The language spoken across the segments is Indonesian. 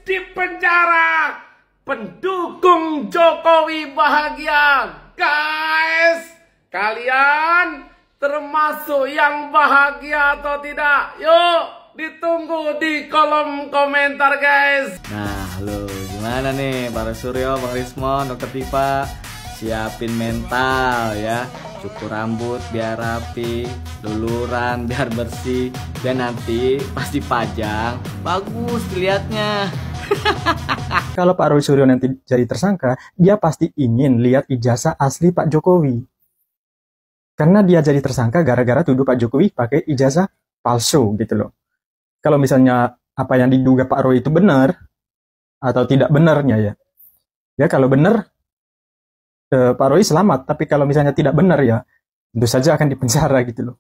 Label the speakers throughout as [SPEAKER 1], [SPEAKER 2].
[SPEAKER 1] di penjara. Pendukung Jokowi bahagia. Guys, kalian termasuk yang bahagia atau tidak? Yuk, ditunggu di kolom komentar guys.
[SPEAKER 2] Nah, halo, gimana nih Pak Suryo, Pak Rismon, Dokter Tifa? Siapin mental ya, cukur rambut biar rapi, luluran biar bersih, dan nanti pas dipajang bagus dilihatnya.
[SPEAKER 3] Kalau Pak Roy Suryo nanti jadi tersangka, dia pasti ingin lihat ijazah asli Pak Jokowi. Karena dia jadi tersangka gara-gara tuduh Pak Jokowi pakai ijazah palsu gitu loh. Kalau misalnya apa yang diduga Pak Roy itu benar atau tidak benarnya ya. Ya kalau benar Pak Roy selamat, tapi kalau misalnya tidak benar ya tentu saja akan dipenjara gitu loh.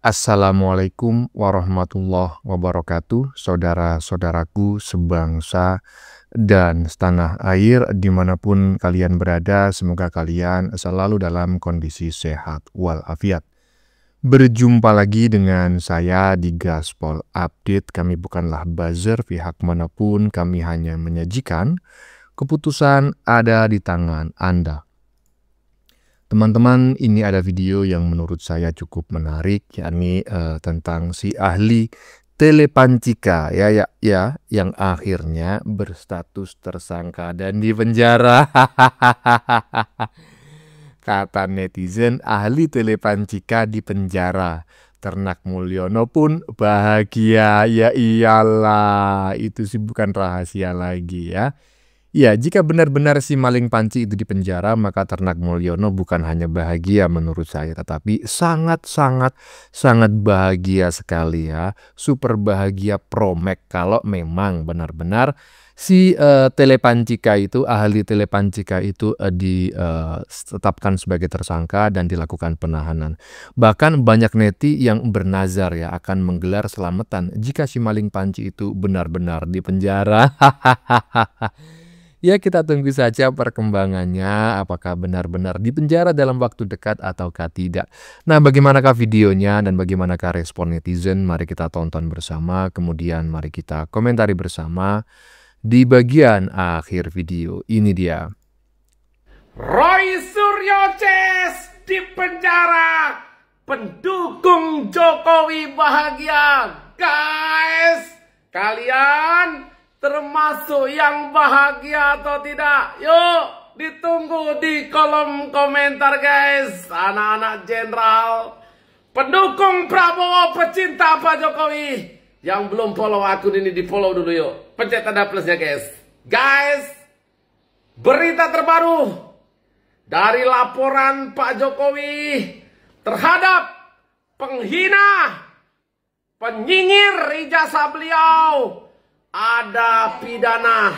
[SPEAKER 4] Assalamualaikum warahmatullahi wabarakatuh, saudara-saudaraku sebangsa dan setanah air dimanapun kalian berada, semoga kalian selalu dalam kondisi sehat walafiat. Berjumpa lagi dengan saya di Gaspol Update. Kami bukanlah buzzer pihak manapun, kami hanya menyajikan keputusan ada di tangan Anda. Teman-teman, ini ada video yang menurut saya cukup menarik, yakni tentang si ahli telepancika ya yang akhirnya berstatus tersangka dan dipenjara. Kata netizen, ahli telepancika dipenjara. Ternak Mulyono pun bahagia. Ya iyalah, itu sih bukan rahasia lagi ya. Ya, jika benar-benar si maling panci itu dipenjara, maka Ternak Mulyono bukan hanya bahagia menurut saya, tetapi sangat bahagia sekali ya. Super bahagia promek kalau memang benar-benar si telepancika itu, ahli telepancika itu ditetapkan sebagai tersangka dan dilakukan penahanan. Bahkan banyak neti yang bernazar ya akan menggelar selamatan jika si maling panci itu benar-benar dipenjara. Ya, kita tunggu saja perkembangannya, apakah benar-benar dipenjara dalam waktu dekat ataukah tidak. Nah, bagaimanakah videonya dan bagaimanakah respon netizen? Mari kita tonton bersama, kemudian mari kita komentari bersama di bagian akhir video. Ini dia.
[SPEAKER 1] Roy Suryo CS di penjara. Pendukung Jokowi bahagia. Guys, kalian termasuk yang bahagia atau tidak? Yuk, ditunggu di kolom komentar guys. Anak-anak jenderal, pendukung Prabowo, pecinta Pak Jokowi, yang belum follow akun ini di follow dulu yuk. Pencet tanda plusnya guys. Guys, berita terbaru dari laporan Pak Jokowi terhadap penghina, penyinyir ijazah beliau. Ada pidana.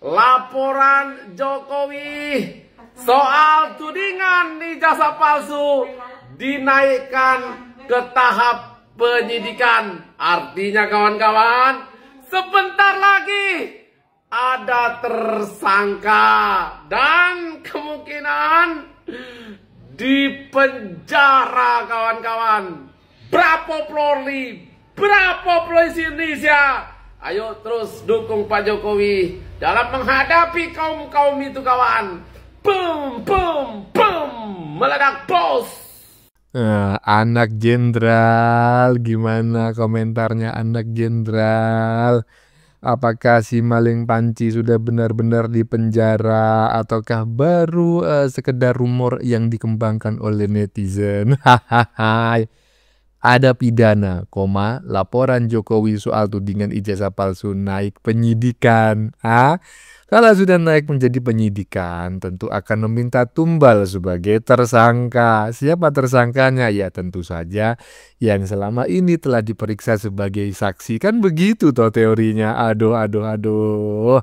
[SPEAKER 1] Laporan Jokowi soal tudingan ijazah palsu dinaikkan ke tahap penyidikan. Artinya kawan-kawan, sebentar lagi ada tersangka dan kemungkinan dipenjara kawan-kawan. Berapa polisi Indonesia? Ayo terus dukung Pak Jokowi dalam menghadapi kaum-kaum itu kawan. Boom, boom, boom, meledak bos.
[SPEAKER 4] Anak jenderal, gimana komentarnya anak jenderal? Apakah si maling panci sudah benar-benar dipenjara ataukah baru sekedar rumor yang dikembangkan oleh netizen? Hahaha. Ada pidana, laporan Jokowi soal tudingan ijazah palsu naik penyidikan. Kalau sudah naik menjadi penyidikan, tentu akan meminta tumbal sebagai tersangka. Siapa tersangkanya? Ya tentu saja yang selama ini telah diperiksa sebagai saksi. Kan begitu toh teorinya. Aduh.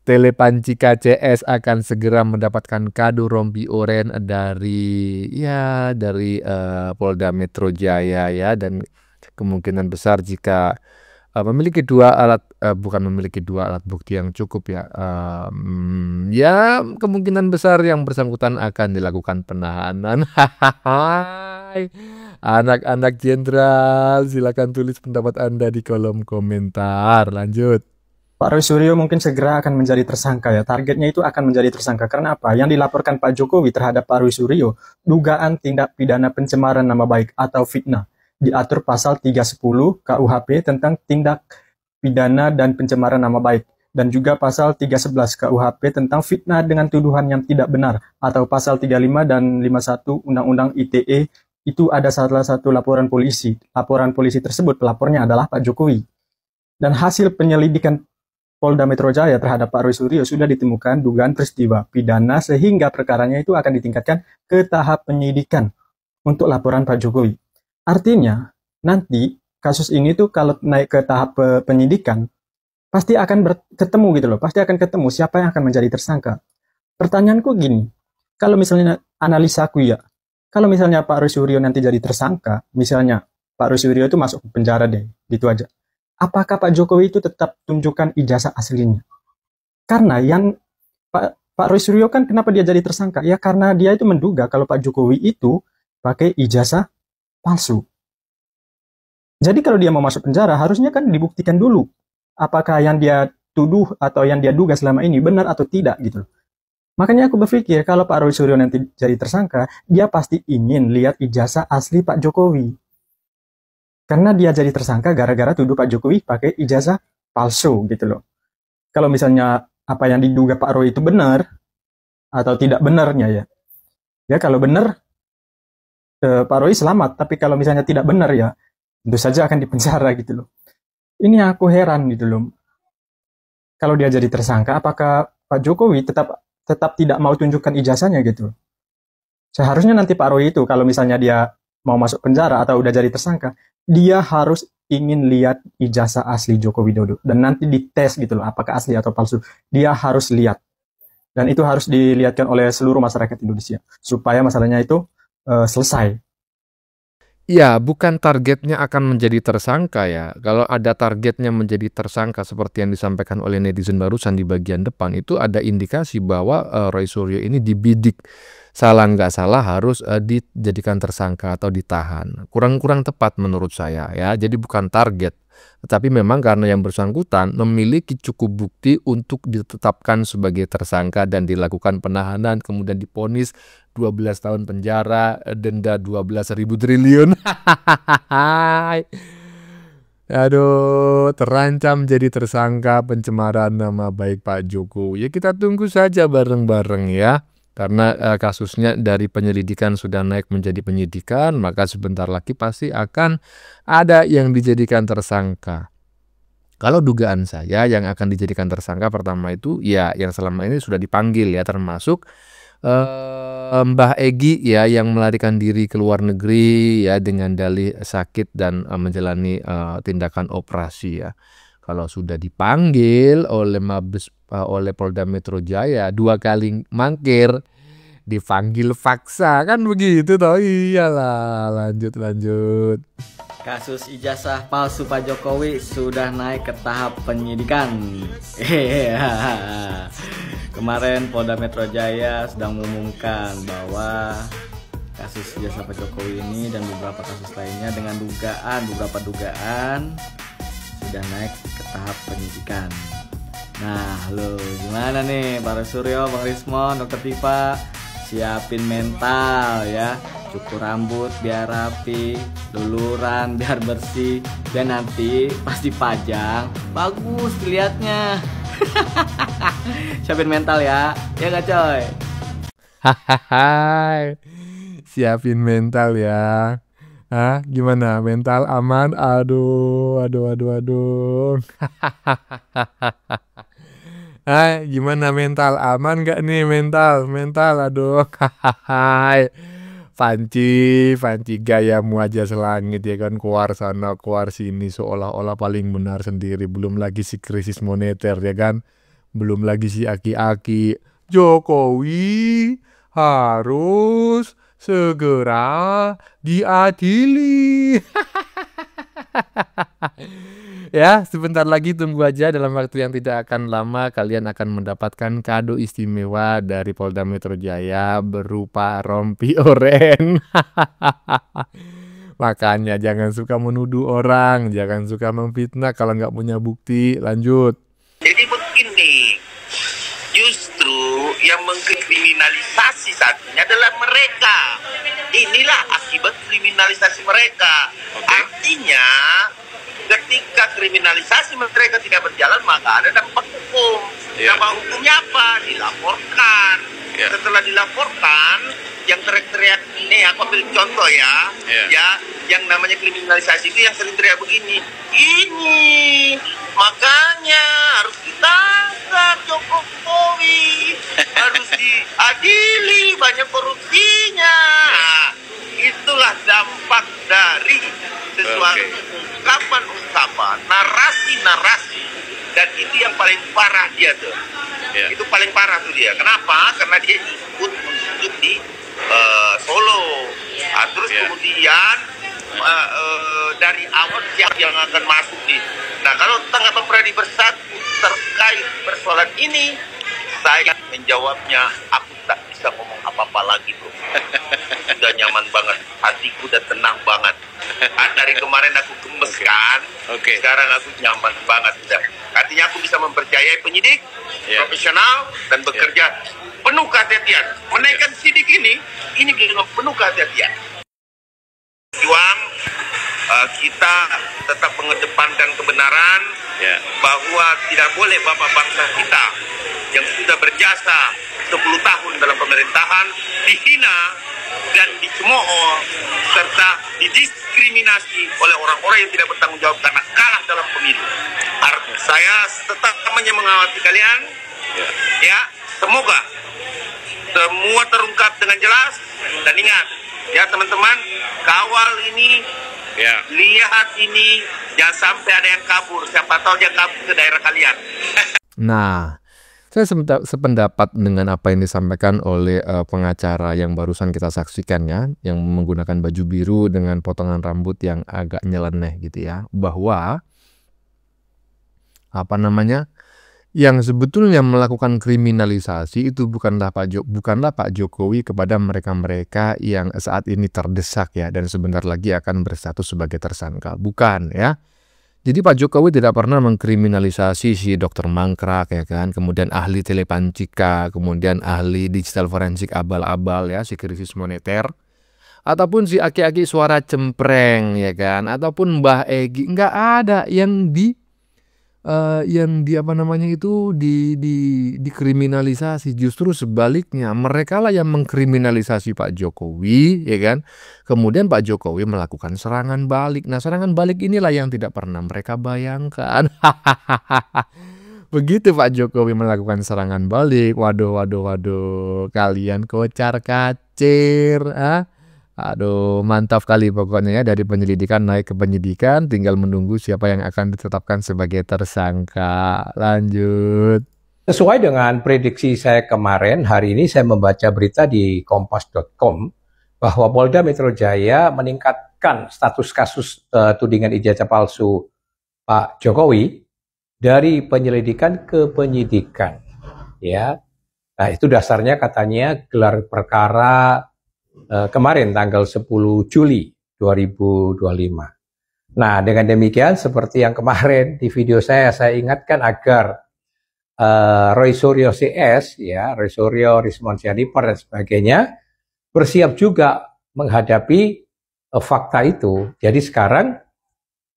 [SPEAKER 4] Telepancika CS akan segera mendapatkan kado rompi oren dari Polda Metro Jaya ya, dan kemungkinan besar jika memiliki dua alat bukti yang cukup ya, ya kemungkinan besar yang bersangkutan akan dilakukan penahanan. Anak-anak jenderal, silakan tulis pendapat Anda di kolom komentar. Lanjut.
[SPEAKER 3] Pak Roy Suryo mungkin segera akan menjadi tersangka ya. Targetnya itu akan menjadi tersangka. Karena apa? Yang dilaporkan Pak Jokowi terhadap Pak Roy Suryo, dugaan tindak pidana pencemaran nama baik atau fitnah. Diatur pasal 310 KUHP tentang tindak pidana dan pencemaran nama baik. Dan juga pasal 311 KUHP tentang fitnah dengan tuduhan yang tidak benar. Atau pasal 35 dan 51 Undang-Undang ITE, itu ada salah satu laporan polisi. Laporan polisi tersebut pelapornya adalah Pak Jokowi. Dan hasil penyelidikan Polda Metro Jaya terhadap Pak Roy Suryo sudah ditemukan dugaan peristiwa pidana sehingga perkaranya itu akan ditingkatkan ke tahap penyidikan untuk laporan Pak Jokowi. Artinya, nanti kasus ini tuh kalau naik ke tahap penyidikan, pasti akan ketemu gitu loh, pasti akan ketemu siapa yang akan menjadi tersangka. Pertanyaanku gini, kalau misalnya analisaku ya, kalau misalnya Pak Roy Suryo nanti jadi tersangka, misalnya Pak Roy Suryo itu masuk ke penjara deh, gitu aja. Apakah Pak Jokowi itu tetap tunjukkan ijazah aslinya? Karena yang Pak Roy Suryo kan kenapa dia jadi tersangka? Ya karena dia itu menduga kalau Pak Jokowi itu pakai ijazah palsu. Jadi kalau dia mau masuk penjara, harusnya kan dibuktikan dulu apakah yang dia tuduh atau yang dia duga selama ini benar atau tidak gitu. Makanya aku berpikir kalau Pak Roy Suryo nanti jadi tersangka, dia pasti ingin lihat ijazah asli Pak Jokowi. Karena dia jadi tersangka gara-gara tuduh Pak Jokowi pakai ijazah palsu gitu loh. Kalau misalnya apa yang diduga Pak Roy itu benar atau tidak benarnya ya. Ya kalau benar Pak Roy selamat, tapi kalau misalnya tidak benar ya tentu saja akan dipenjara gitu loh. Ini aku heran gitu loh. Kalau dia jadi tersangka, apakah Pak Jokowi tetap tidak mau tunjukkan ijazahnya gitu? Seharusnya nanti Pak Roy itu kalau misalnya dia mau masuk penjara atau udah jadi tersangka, dia harus ingin lihat ijazah asli Joko Widodo dan nanti dites gitu loh apakah asli atau palsu. Dia harus lihat. Dan itu harus dilihatkan oleh seluruh masyarakat Indonesia supaya masalahnya itu selesai.
[SPEAKER 4] Ya, bukan targetnya akan menjadi tersangka ya. Kalau ada targetnya menjadi tersangka seperti yang disampaikan oleh netizen barusan di bagian depan, itu ada indikasi bahwa Roy Suryo ini dibidik. Salah nggak salah harus dijadikan tersangka atau ditahan. Kurang tepat menurut saya ya. Jadi bukan target. Tetapi memang karena yang bersangkutan memiliki cukup bukti untuk ditetapkan sebagai tersangka dan dilakukan penahanan, kemudian divonis 12 tahun penjara, denda 12.000 triliun. Aduh, terancam jadi tersangka pencemaran nama baik Pak Jokowi. Ya kita tunggu saja bareng-bareng ya. Karena kasusnya dari penyelidikan sudah naik menjadi penyidikan, maka sebentar lagi pasti akan ada yang dijadikan tersangka. Kalau dugaan saya yang akan dijadikan tersangka pertama itu ya yang selama ini sudah dipanggil ya, termasuk Mbah Egy ya yang melarikan diri ke luar negeri ya dengan dalih sakit dan menjalani tindakan operasi ya. Kalau sudah dipanggil oleh oleh Polda Metro Jaya 2 kali mangkir, dipanggil paksa kan begitu toh. Iyalah, lanjut.
[SPEAKER 2] Kasus ijazah palsu Pak Jokowi sudah naik ke tahap penyidikan. Kemarin Polda Metro Jaya sedang mengumumkan bahwa kasus ijazah Pak Jokowi ini dan beberapa kasus lainnya dengan beberapa dugaan sudah naik ke tahap penyidikan. Nah, lo gimana nih Pak Roy Suryo, Bang Rismon, Dokter Tipa? Siapin mental ya, cukur rambut biar rapi, luluran biar bersih, dan nanti pas dipajang bagus dilihatnya. Siapin mental ya gak coy?
[SPEAKER 4] Hahaha, siapin mental ya. Hah, gimana? Mental aman? Aduh. Gimana mental? Aman gak nih mental? Aduh. Panci gayamu aja selangit ya kan, keluar sana keluar sini seolah-olah paling benar sendiri. Belum lagi si krisis moneter ya kan, belum lagi si aki-aki. Jokowi harus segera diadili. Ya, sebentar lagi tunggu aja, dalam waktu yang tidak akan lama kalian akan mendapatkan kado istimewa dari Polda Metro Jaya berupa rompi oren. Makanya jangan suka menuduh orang, jangan suka memfitnah kalau nggak punya bukti. Lanjut.
[SPEAKER 5] Jadi begini, justru yang mengkriminalisasi saat ini adalah mereka. Inilah akibat kriminalisasi mereka. Artinya, ketika kriminalisasi mereka tidak berjalan, maka ada dampak hukum. Dampak hukumnya apa? Dilaporkan. Setelah dilaporkan, yang teriak-teriak, nih aku ambil contoh ya, yang namanya kriminalisasi itu yang sering teriak begini, ini makanya harus ditangkap Jokowi, harus diadili, banyak korupsinya. Itulah dampak dari sesuatu ungkapan-ungkapan, narasi-narasi, dan itu yang paling parah dia tuh. Itu paling parah tuh dia. Kenapa? Karena dia ikut menunjuk di Solo. Terus kemudian dari awal siapa yang akan masuk nih. Nah, kalau tanggapan Pradi Bersatu terkait persoalan ini, saya menjawabnya, aku tak bisa ngomong apa-apa lagi, bro. Udah nyaman banget, hatiku udah tenang banget. Dari kemarin aku gemes kan, sekarang aku nyaman banget. Artinya aku bisa mempercayai penyidik profesional dan bekerja penuh kehati-hatian. Menaikkan sidik ini dengan penuh kehati-hatian. Juang, kita tetap mengedepankan kebenaran, bahwa tidak boleh bapak bangsa kita yang sudah berjasa 10 tahun dalam pemerintahan dihina dan dicemooh serta didiskriminasi oleh orang-orang yang tidak bertanggung jawab karena kalah dalam pemilu. Saya tetap mengawasi kalian, semoga semua terungkap dengan jelas. Dan ingat, ya teman-teman, kawal ini, lihat ini, jangan sampai ada yang kabur. Siapa tahu dia kabur ke daerah kalian.
[SPEAKER 4] Nah, saya sependapat dengan apa yang disampaikan oleh pengacara yang barusan kita saksikan ya, yang menggunakan baju biru dengan potongan rambut yang agak nyeleneh gitu ya, bahwa yang sebetulnya melakukan kriminalisasi itu bukanlah Pak Jokowi kepada mereka-mereka yang saat ini terdesak ya, dan sebentar lagi akan berstatus sebagai tersangka, bukan ya. Jadi Pak Jokowi tidak pernah mengkriminalisasi si dokter mangkrak ya kan, kemudian ahli telepancika, kemudian ahli digital forensik abal-abal ya, si krisis moneter, ataupun si aki-aki suara cempreng ya kan, ataupun Mbah Egi. Nggak ada yang dikriminalisasi. Justru sebaliknya, mereka lah yang mengkriminalisasi Pak Jokowi ya kan. Kemudian Pak Jokowi melakukan serangan balik. Nah, serangan balik inilah yang tidak pernah mereka bayangkan. Begitu Pak Jokowi melakukan serangan balik, waduh, kalian kocar kacir, aduh, mantap kali pokoknya ya, dari penyelidikan naik ke penyidikan, tinggal menunggu siapa yang akan ditetapkan sebagai tersangka. Lanjut.
[SPEAKER 6] Sesuai dengan prediksi saya kemarin, hari ini saya membaca berita di kompas.com bahwa Polda Metro Jaya meningkatkan status kasus tudingan ijazah palsu Pak Jokowi dari penyelidikan ke penyidikan. Ya, nah itu dasarnya katanya gelar perkara kemarin tanggal 10 Juli 2025. Nah, dengan demikian seperti yang kemarin di video saya ingatkan agar Roy Suryo CS, ya, Roy Suryo, Rismon Sianipar dan sebagainya bersiap juga menghadapi fakta itu. Jadi sekarang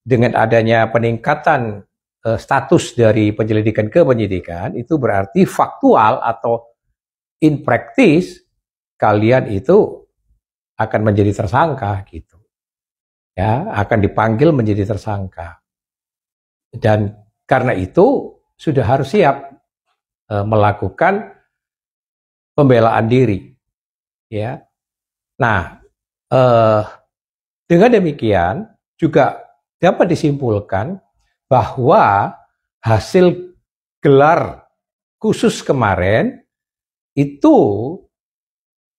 [SPEAKER 6] dengan adanya peningkatan status dari penyelidikan ke penyidikan, itu berarti faktual atau in practice kalian itu akan menjadi tersangka gitu. Ya, akan dipanggil menjadi tersangka. Dan karena itu sudah harus siap melakukan pembelaan diri. Ya. Nah, dengan demikian juga dapat disimpulkan bahwa hasil gelar khusus kemarin itu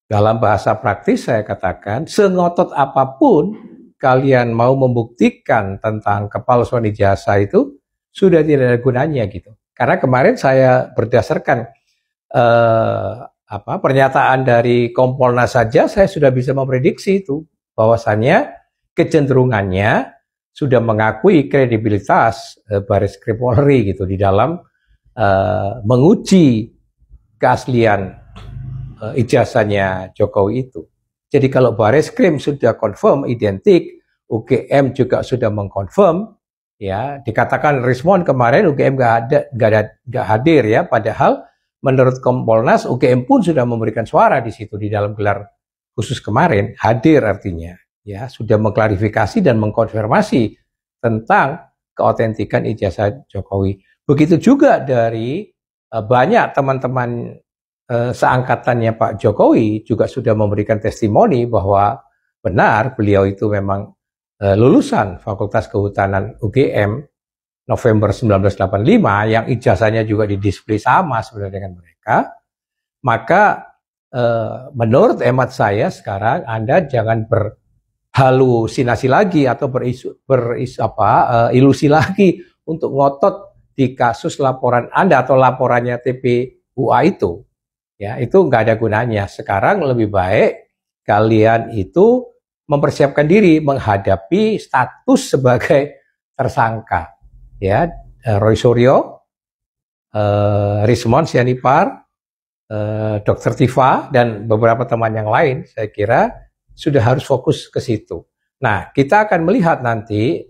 [SPEAKER 6] dalam bahasa praktis saya katakan sengotot apapun kalian mau membuktikan tentang kepalsuan ijazah itu sudah tidak ada gunanya gitu. Karena kemarin saya berdasarkan pernyataan dari Kompolnas saja saya sudah bisa memprediksi itu bahwasannya kecenderungannya sudah mengakui kredibilitas Baris Krim Polri gitu di dalam menguji keaslian ijazahnya Jokowi itu. Jadi kalau Baris Krim sudah confirm identik, UGM juga sudah mengkonfirm, ya dikatakan Rismon kemarin UGM nggak hadir ya, padahal menurut Kompolnas UGM pun sudah memberikan suara di situ di dalam gelar khusus kemarin, hadir artinya ya sudah mengklarifikasi dan mengkonfirmasi tentang keautentikan ijazah Jokowi. Begitu juga dari banyak teman-teman seangkatannya Pak Jokowi juga sudah memberikan testimoni bahwa benar beliau itu memang lulusan Fakultas Kehutanan UGM November 1985 yang ijazahnya juga didisplay sama sebenarnya dengan mereka. Maka menurut hemat saya sekarang Anda jangan berhalusinasi lagi atau ilusi lagi untuk ngotot di kasus laporan Anda atau laporannya TPUA itu. Ya, itu nggak ada gunanya. Sekarang lebih baik kalian itu mempersiapkan diri menghadapi status sebagai tersangka. Ya, Roy Suryo, Rismon Sianipar, Dr. Tifa dan beberapa teman yang lain, saya kira sudah harus fokus ke situ. Nah, kita akan melihat nanti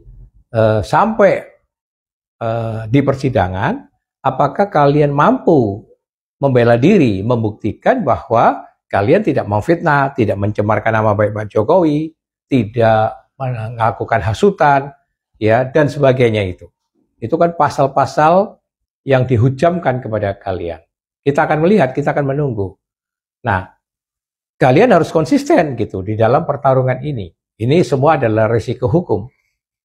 [SPEAKER 6] sampai di persidangan, apakah kalian mampu membela diri, membuktikan bahwa kalian tidak memfitnah, tidak mencemarkan nama baik Pak Jokowi, tidak melakukan hasutan, ya dan sebagainya itu. Itu kan pasal-pasal yang dihujamkan kepada kalian. Kita akan melihat, kita akan menunggu. Nah, kalian harus konsisten gitu di dalam pertarungan ini. Ini semua adalah risiko hukum.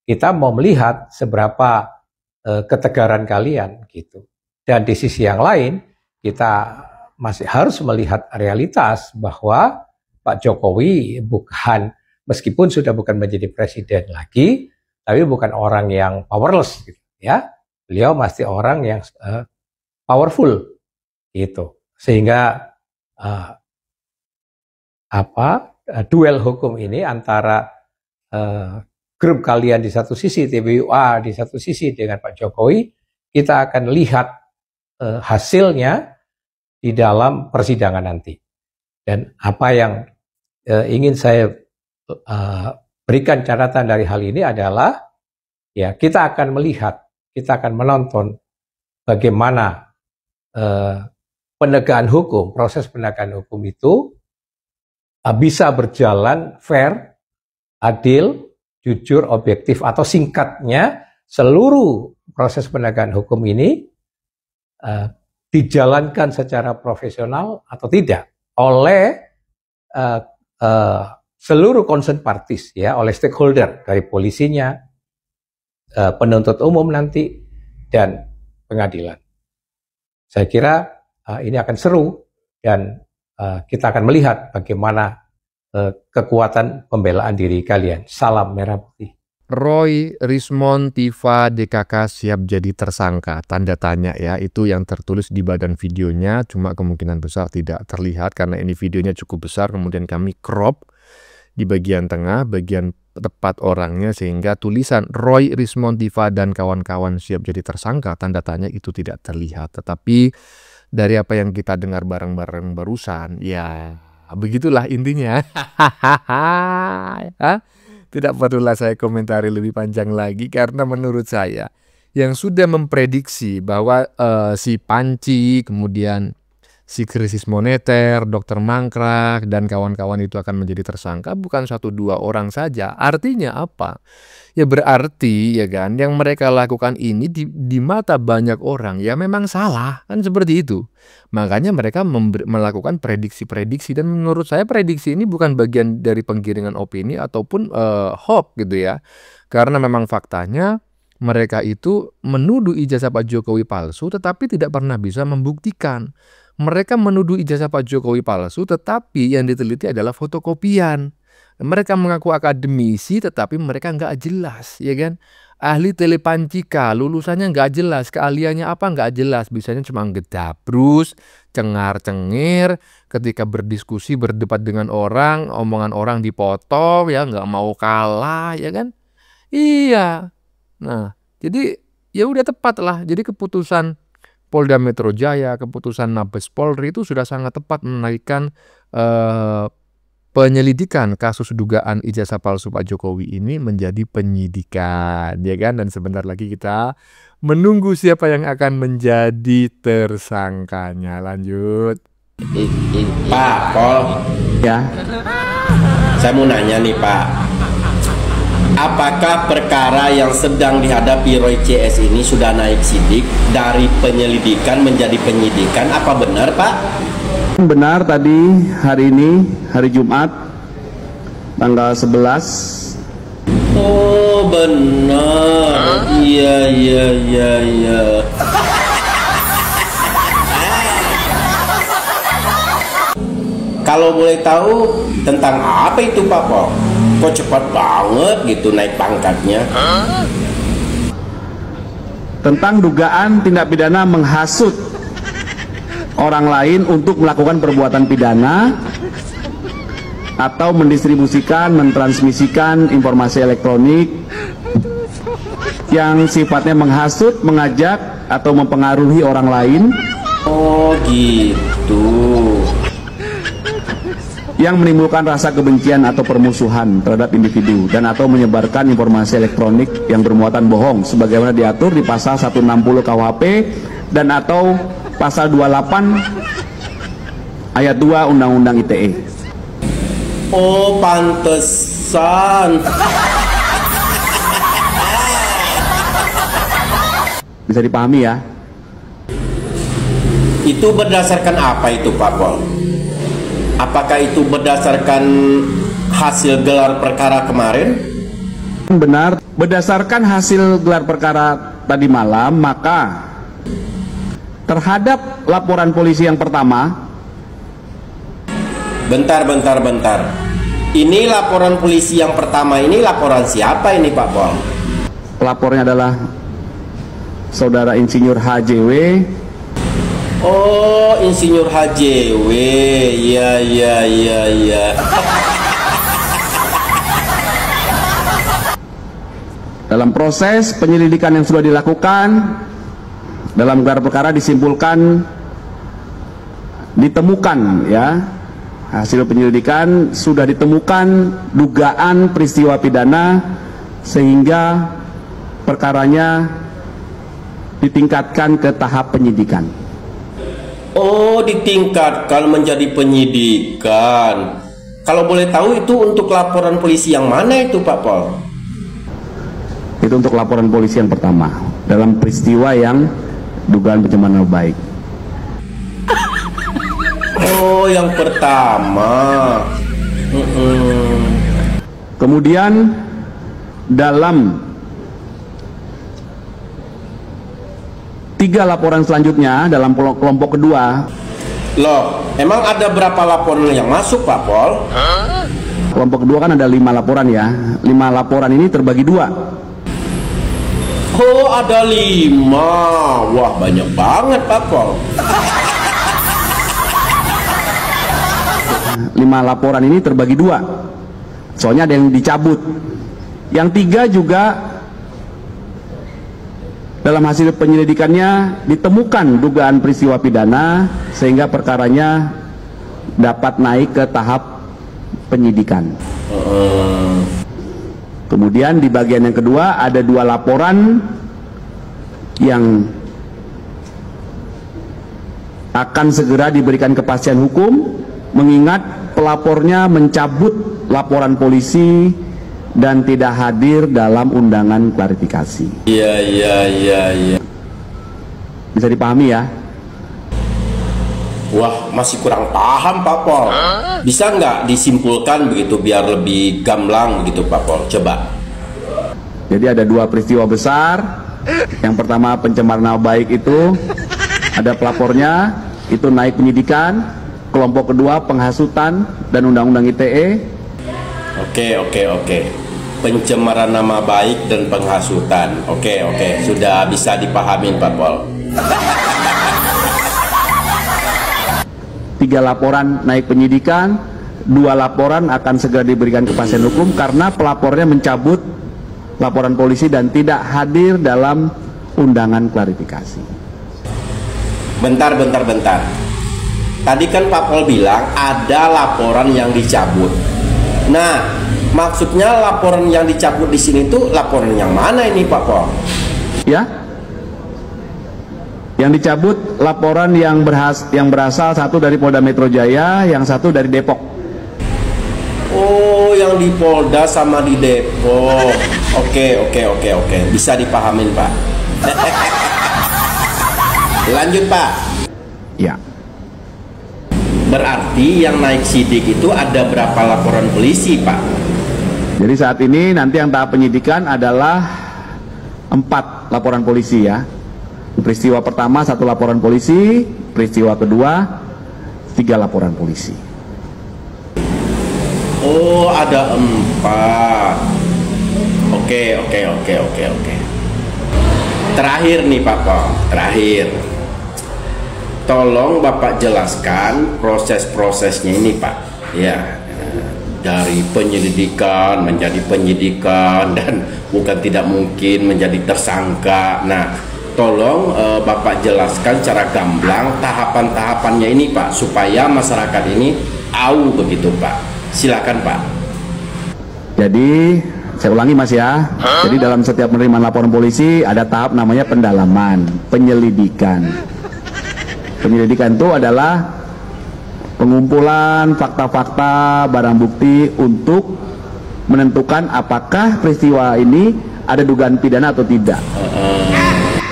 [SPEAKER 6] Kita mau melihat seberapa ketegaran kalian gitu. Dan di sisi yang lain, kita masih harus melihat realitas bahwa Pak Jokowi meskipun sudah bukan menjadi presiden lagi, tapi bukan orang yang powerless gitu, ya. Beliau masih orang yang powerful gitu. Sehingga duel hukum ini antara grup kalian di satu sisi, TPUA di satu sisi dengan Pak Jokowi, kita akan lihat hasilnya di dalam persidangan nanti. Dan apa yang ingin saya berikan catatan dari hal ini adalah ya kita akan melihat, kita akan menonton bagaimana penegakan hukum, proses penegakan hukum itu bisa berjalan fair, adil, jujur, objektif, atau singkatnya seluruh proses penegakan hukum ini dijalankan secara profesional atau tidak oleh seluruh concern parties, ya, oleh stakeholder dari polisinya, penuntut umum nanti, dan pengadilan. Saya kira ini akan seru dan kita akan melihat bagaimana kekuatan pembelaan diri kalian. Salam merah putih.
[SPEAKER 4] Roy, Rismon, Tifa, DKK siap jadi tersangka, tanda tanya ya, itu yang tertulis di badan videonya, cuma kemungkinan besar tidak terlihat karena ini videonya cukup besar, kemudian kami crop di bagian tengah, bagian tepat orangnya, sehingga tulisan Roy, Rismon, Tifa, dan kawan-kawan siap jadi tersangka, tanda tanya itu tidak terlihat. Tetapi dari apa yang kita dengar bareng-bareng barusan, ya begitulah intinya. Tidak perlulah saya komentari lebih panjang lagi karena menurut saya yang sudah memprediksi bahwa si Panci, kemudian si krisis moneter, Dr. Mangkrak, dan kawan-kawan itu akan menjadi tersangka bukan 1-2 orang saja. Artinya apa? Ya berarti ya kan yang mereka lakukan ini di mata banyak orang ya memang salah, kan seperti itu. Makanya mereka melakukan prediksi-prediksi, dan menurut saya prediksi ini bukan bagian dari penggiringan opini ataupun hoax gitu ya. Karena memang faktanya mereka itu menuduh ijazah Pak Jokowi palsu tetapi tidak pernah bisa membuktikan. Mereka menuduh ijazah Pak Jokowi palsu tetapi yang diteliti adalah fotokopian. Mereka mengaku akademisi tetapi mereka nggak jelas, ya kan? Ahli telepancika, lulusannya nggak jelas, keahliannya apa nggak jelas, bisanya cuma gedabrus, cengar-cengir, ketika berdiskusi, berdebat dengan orang, omongan orang dipotong, ya nggak mau kalah, ya kan? Iya. Nah, jadi ya udah tepat lah. Jadi keputusan Polda Metro Jaya, keputusan Mabes Polri itu sudah sangat tepat menaikkan penyelidikan kasus dugaan ijazah palsu Pak Jokowi ini menjadi penyidikan, ya kan? Dan sebentar lagi kita menunggu siapa yang akan menjadi tersangkanya. Lanjut.
[SPEAKER 1] Pak Pol,
[SPEAKER 3] Ya,
[SPEAKER 1] saya mau nanya nih Pak, apakah perkara yang sedang dihadapi Roy CS ini sudah naik sidik dari penyelidikan menjadi penyidikan? Apa benar Pak?
[SPEAKER 7] Benar, tadi hari ini, hari Jumat, tanggal 11.
[SPEAKER 1] Oh benar, iya. Kalau boleh tahu tentang apa itu Pak Pol? Kok cepat banget gitu naik pangkatnya?
[SPEAKER 7] Tentang dugaan tindak pidana menghasut orang lain untuk melakukan perbuatan pidana atau mendistribusikan, mentransmisikan informasi elektronik yang sifatnya menghasut, mengajak, atau mempengaruhi orang lain.
[SPEAKER 1] Oh gitu.
[SPEAKER 7] Yang menimbulkan rasa kebencian atau permusuhan terhadap individu dan atau menyebarkan informasi elektronik yang bermuatan bohong sebagaimana diatur di pasal 160 KUHP dan atau pasal 28 ayat 2 Undang-Undang ITE.
[SPEAKER 1] Oh pantesan.
[SPEAKER 7] Bisa dipahami ya?
[SPEAKER 1] Itu berdasarkan apa itu Pak Pol? Apakah itu berdasarkan hasil gelar perkara kemarin?
[SPEAKER 7] Benar, berdasarkan hasil gelar perkara tadi malam, maka terhadap laporan polisi yang pertama.
[SPEAKER 1] Bentar. Ini laporan polisi yang pertama, ini laporan siapa ini Pak Pol?
[SPEAKER 7] Pelapornya adalah Saudara Insinyur HJW.
[SPEAKER 1] Oh, Insinyur HJW. Iya.
[SPEAKER 7] Dalam proses penyelidikan yang sudah dilakukan, dalam gelar perkara disimpulkan, ditemukan ya, hasil penyelidikan sudah ditemukan dugaan peristiwa pidana sehingga perkaranya ditingkatkan ke tahap penyidikan.
[SPEAKER 1] Oh, ditingkatkan menjadi penyidikan. Kalau boleh tahu itu untuk laporan polisi yang mana itu Pak Pol?
[SPEAKER 7] Itu untuk laporan polisi yang pertama dalam peristiwa yang dugaan pencemaran nama baik.
[SPEAKER 1] Oh, yang pertama.
[SPEAKER 7] Kemudian dalam 3 laporan selanjutnya dalam kelompok kedua.
[SPEAKER 1] Loh, emang ada berapa laporan yang masuk Pak Pol?
[SPEAKER 7] Kelompok kedua kan ada 5 laporan ya. 5 laporan ini terbagi 2.
[SPEAKER 1] Oh, ada 5. Wah, banyak banget Pak Pol.
[SPEAKER 7] 5 laporan ini terbagi 2. Soalnya ada yang dicabut. Yang 3 juga dalam hasil penyelidikannya ditemukan dugaan peristiwa pidana sehingga perkaranya dapat naik ke tahap penyidikan. Kemudian di bagian yang kedua ada 2 laporan yang akan segera diberikan kepastian hukum mengingat pelapornya mencabut laporan polisi dan tidak hadir dalam undangan klarifikasi.
[SPEAKER 1] Iya.
[SPEAKER 7] Bisa dipahami ya?
[SPEAKER 1] Wah, masih kurang paham Pak Pol. Bisa nggak disimpulkan begitu biar lebih gamblang begitu Pak Pol? Coba.
[SPEAKER 7] Jadi ada 2 peristiwa besar. Yang pertama pencemaran nama baik itu ada pelapornya, itu naik penyidikan. Kelompok kedua penghasutan dan undang-undang ITE.
[SPEAKER 1] Oke. Pencemaran nama baik dan penghasutan. Oke. Sudah bisa dipahamin Pak Pol.
[SPEAKER 7] 3 laporan naik penyidikan, 2 laporan akan segera diberikan kepastian hukum karena pelapornya mencabut laporan polisi dan tidak hadir dalam undangan klarifikasi.
[SPEAKER 1] Bentar. Tadi kan Pak Pol bilang ada laporan yang dicabut. Nah, maksudnya laporan yang dicabut di sini tuh laporan yang mana ini Pak Pol?
[SPEAKER 7] Ya, yang dicabut laporan yang berasal satu dari Polda Metro Jaya, yang satu dari Depok.
[SPEAKER 1] Oh, yang di Polda sama di Depok. Oke. Bisa dipahamin Pak. Lanjut Pak.
[SPEAKER 7] Ya.
[SPEAKER 1] Berarti yang naik sidik itu ada berapa laporan polisi Pak?
[SPEAKER 7] Jadi saat ini nanti yang tahap penyidikan adalah 4 laporan polisi ya. Peristiwa pertama 1 laporan polisi, peristiwa kedua 3 laporan polisi.
[SPEAKER 1] Oh, ada 4. Oke. Terakhir nih Pak Pol, terakhir. Tolong Bapak jelaskan proses-prosesnya ini Pak. Ya, dari penyelidikan menjadi penyidikan dan bukan tidak mungkin menjadi tersangka. Nah, tolong Bapak jelaskan secara gamblang tahapan-tahapannya ini Pak, supaya masyarakat ini tahu begitu Pak. Silakan Pak.
[SPEAKER 7] Jadi saya ulangi Mas ya. Jadi dalam setiap penerimaan laporan polisi ada tahap namanya pendalaman, penyelidikan. Penyelidikan itu adalah pengumpulan fakta-fakta barang bukti untuk menentukan apakah peristiwa ini ada dugaan pidana atau tidak.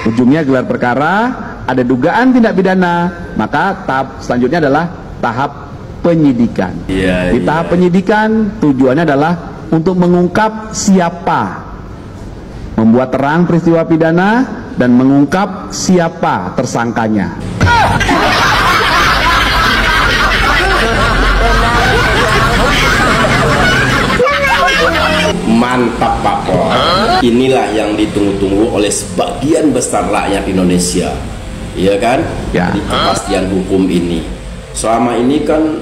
[SPEAKER 7] Ujungnya gelar perkara, ada dugaan tindak pidana, maka tahap selanjutnya adalah tahap penyidikan. Di tahap penyidikan tujuannya adalah untuk mengungkap siapa membuat terang peristiwa pidana dan mengungkap siapa tersangkanya.
[SPEAKER 1] Mantap Pak Pol. Inilah yang ditunggu-tunggu oleh sebagian besar rakyat Indonesia. Iya kan?
[SPEAKER 7] Ya.
[SPEAKER 1] Di kepastian hukum ini. Selama ini kan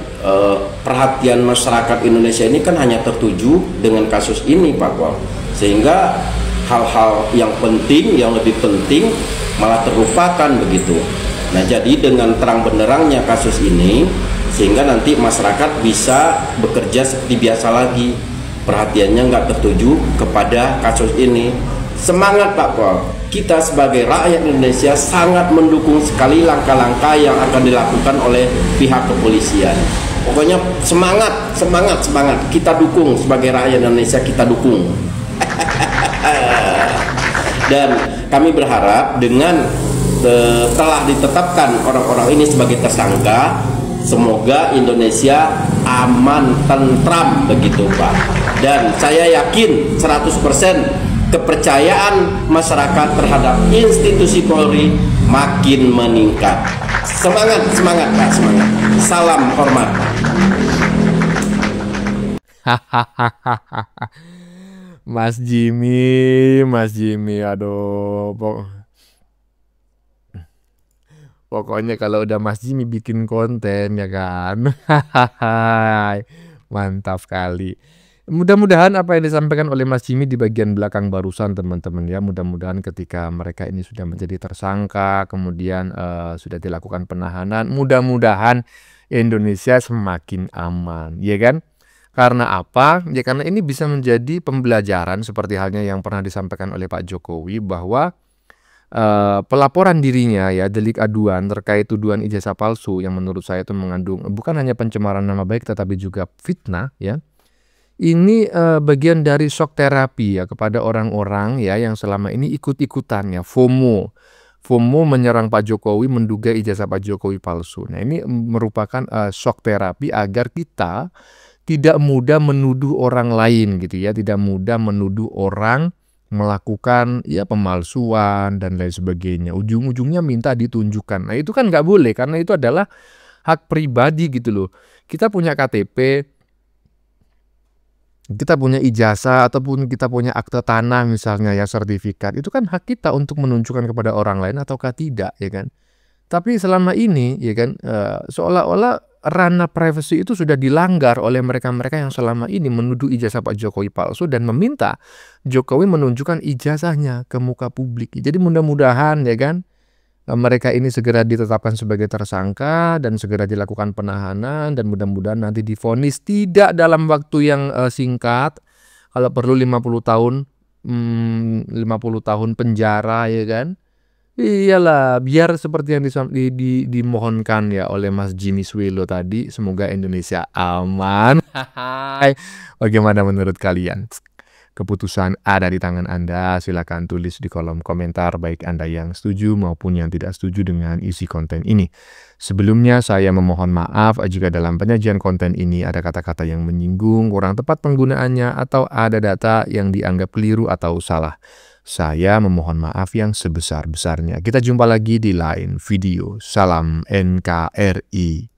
[SPEAKER 1] perhatian masyarakat Indonesia ini kan hanya tertuju dengan kasus ini Pak Pol. Sehingga hal-hal yang penting, yang lebih penting malah terlupakan begitu. Nah, jadi dengan terang benderangnya kasus ini, sehingga nanti masyarakat bisa bekerja seperti biasa lagi. Perhatiannya nggak tertuju kepada kasus ini. Semangat Pak Pol. Kita sebagai rakyat Indonesia sangat mendukung sekali langkah-langkah yang akan dilakukan oleh pihak kepolisian. Pokoknya semangat. Kita dukung sebagai rakyat Indonesia, kita dukung. Dan kami berharap dengan telah ditetapkan orang-orang ini sebagai tersangka, semoga Indonesia aman, tentram begitu Pak. Dan saya yakin 100% kepercayaan masyarakat terhadap institusi Polri makin meningkat. Semangat Pak, semangat. Salam hormat.
[SPEAKER 4] Mas Jimmy, aduh, pokoknya kalau udah Mas Jimmy bikin konten ya kan, mantap kali. Mudah-mudahan apa yang disampaikan oleh Mas Jimmy di bagian belakang barusan teman-teman ya, mudah-mudahan ketika mereka ini sudah menjadi tersangka, kemudian sudah dilakukan penahanan, mudah-mudahan Indonesia semakin aman, ya kan? Karena apa? Ya karena ini bisa menjadi pembelajaran seperti halnya yang pernah disampaikan oleh Pak Jokowi bahwa pelaporan dirinya ya, delik aduan terkait tuduhan ijazah palsu yang menurut saya itu mengandung bukan hanya pencemaran nama baik tetapi juga fitnah ya. Ini bagian dari shock terapi ya kepada orang-orang ya yang selama ini ikut-ikutan ya, FOMO menyerang Pak Jokowi, menduga ijazah Pak Jokowi palsu. Nah, ini merupakan shock terapi agar kita tidak mudah menuduh orang lain gitu ya, tidak mudah menuduh orang melakukan ya pemalsuan dan lain sebagainya. Ujung-ujungnya minta ditunjukkan. Nah, itu kan nggak boleh karena itu adalah hak pribadi gitu loh. Kita punya KTP, kita punya ijazah ataupun kita punya akte tanah misalnya ya, sertifikat, itu kan hak kita untuk menunjukkan kepada orang lain ataukah tidak, ya kan. Tapi selama ini ya kan seolah-olah ranah privasi itu sudah dilanggar oleh mereka-mereka yang selama ini menuduh ijazah Pak Jokowi palsu dan meminta Jokowi menunjukkan ijazahnya ke muka publik. Jadi mudah-mudahan ya kan mereka ini segera ditetapkan sebagai tersangka dan segera dilakukan penahanan, dan mudah-mudahan nanti divonis tidak dalam waktu yang singkat, kalau perlu 50 tahun 50 tahun penjara, ya kan. Iyalah, biar seperti yang dimohonkan ya oleh Mas Jimmy Swilo tadi, semoga Indonesia aman. Bagaimana menurut kalian? Keputusan ada di tangan Anda. Silakan tulis di kolom komentar, baik Anda yang setuju maupun yang tidak setuju dengan isi konten ini. Sebelumnya saya memohon maaf jika dalam penyajian konten ini ada kata-kata yang menyinggung, kurang tepat penggunaannya, atau ada data yang dianggap keliru atau salah. Saya memohon maaf yang sebesar-besarnya. Kita jumpa lagi di lain video. Salam NKRI.